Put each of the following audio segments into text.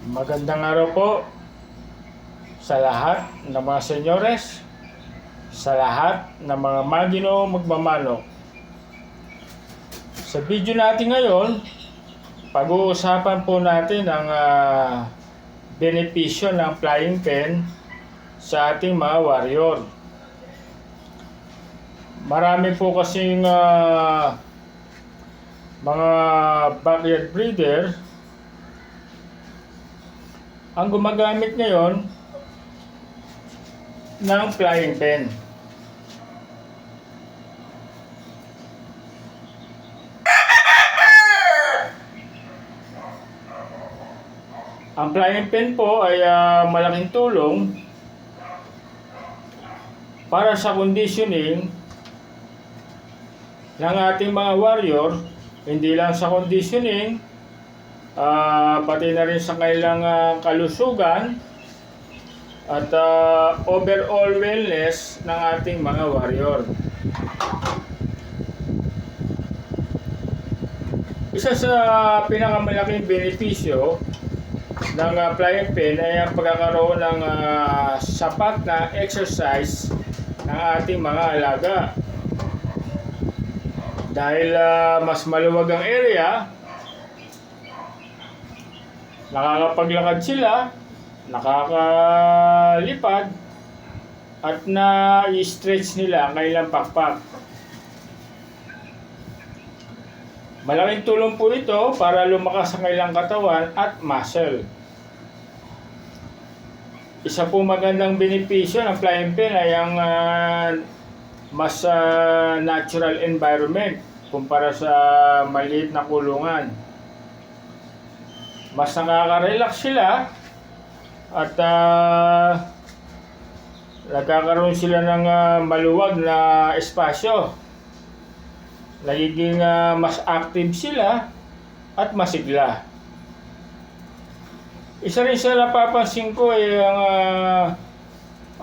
Magandang araw po sa lahat ng mga senyores, sa lahat ng mga magino magmamanok. Sa video natin ngayon, pag-uusapan po natin ang benepisyo ng flying pen sa ating mga warrior. Marami po kasing mga backyard breeder ang gumagamit ngayon ng flying pen. Ang flying pen po ay malaking tulong para sa conditioning ng ating mga warrior, hindi lang sa conditioning, pati na rin sa kailang kalusugan at overall wellness ng ating mga warrior. Isa sa pinakamalaking benepisyo ng flying pen ay ang pagkakaroon ng sapat na exercise ng ating mga alaga. Dahil mas maluwag ang area, nakakapaglakad sila, nakakalipad, at na-stretch nila ang kanilang pakpak. Malaking tulong po ito para lumakas ang kanilang katawan at muscle. Isa po magandang benepisyo ng flying pen ay ang mas natural environment kumpara sa maliit na kulungan. Mas nakaka-relax sila at nagkakaroon sila ng maluwag na espasyo. Nagiging mas active sila at masigla. Isa rin sa napapansin ko ay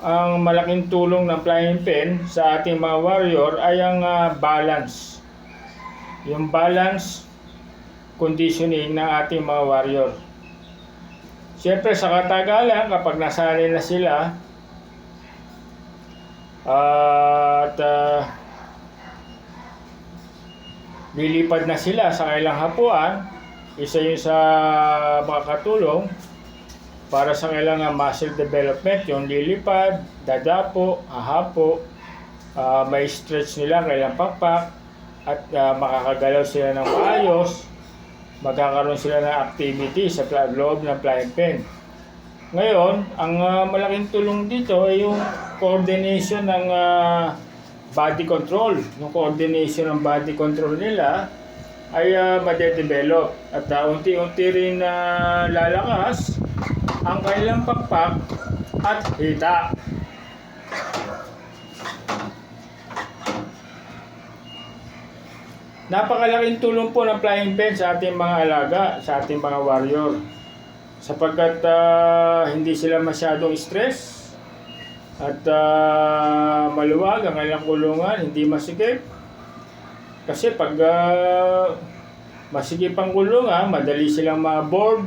ang malaking tulong ng flying pen sa ating mga warrior ay ang balance. Yung balance conditioning ng ating mga warrior. Siyempre sa katagalan, kapag nasanay na sila at lilipad na sila sa kailang hapuan, isa yun sa makakatulong para sa kailang muscle development, yung lilipad, dadapo, hahapo, may stretch nila kailang pakpak, at makakagalaw sila ng maayos, magkakaroon sila ng activity sa loob ng flying pen. Ngayon, ang malaking tulong dito ay yung coordination ng body control. Yung coordination ng body control nila ay madedevelop at unti-unti rin lalakas ang kanilang pakpak at hita. Napakalaking tulong po ng flying pen sa ating mga alaga, sa ating mga warrior. Sapagkat hindi sila masyadong stress at maluwag ang kanilang kulungan, hindi masikip. Kasi pag masikip ang kulungan, madali silang ma-board.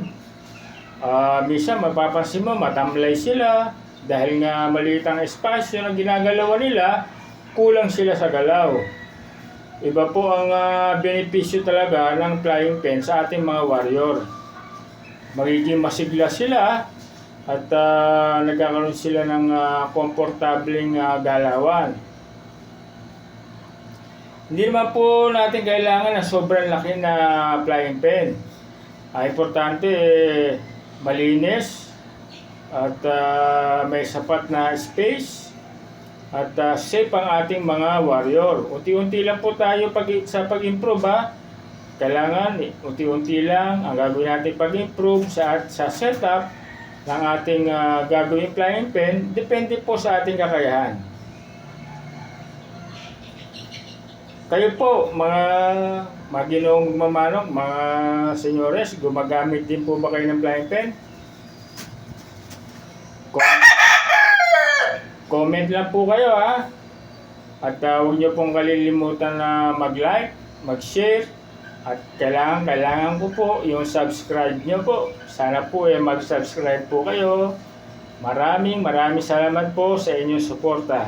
Minsan mapapansin mo, matamlay sila dahil nga maliit ang espasyo na ginagalawan nila, kulang sila sa galaw. Iba po ang benepisyo talaga ng flying pen sa ating mga warrior. Magiging masigla sila at nagkakaroon sila ng komportableng galawan. Hindi naman po natin kailangan na sobrang laki na flying pen. Importante malinis at may sapat na space at safe ang ating mga warrior. Unti-unti lang po tayo sa pag-improve Kailangan unti-unti lang ang gagawin natin pag-improve sa setup ng ating gagawin flying pen. Depende po sa ating kakayahan. Kayo po, mga maginoong magmamanok, mga senyores, gumagamit din po ba kayo ng flying pen? Comment lang po kayo At huwag niyo pong kalilimutan na mag-like, mag-share, At kailangan ko po yung subscribe nyo po. Sana po mag-subscribe po kayo. Maraming salamat po sa inyong suporta.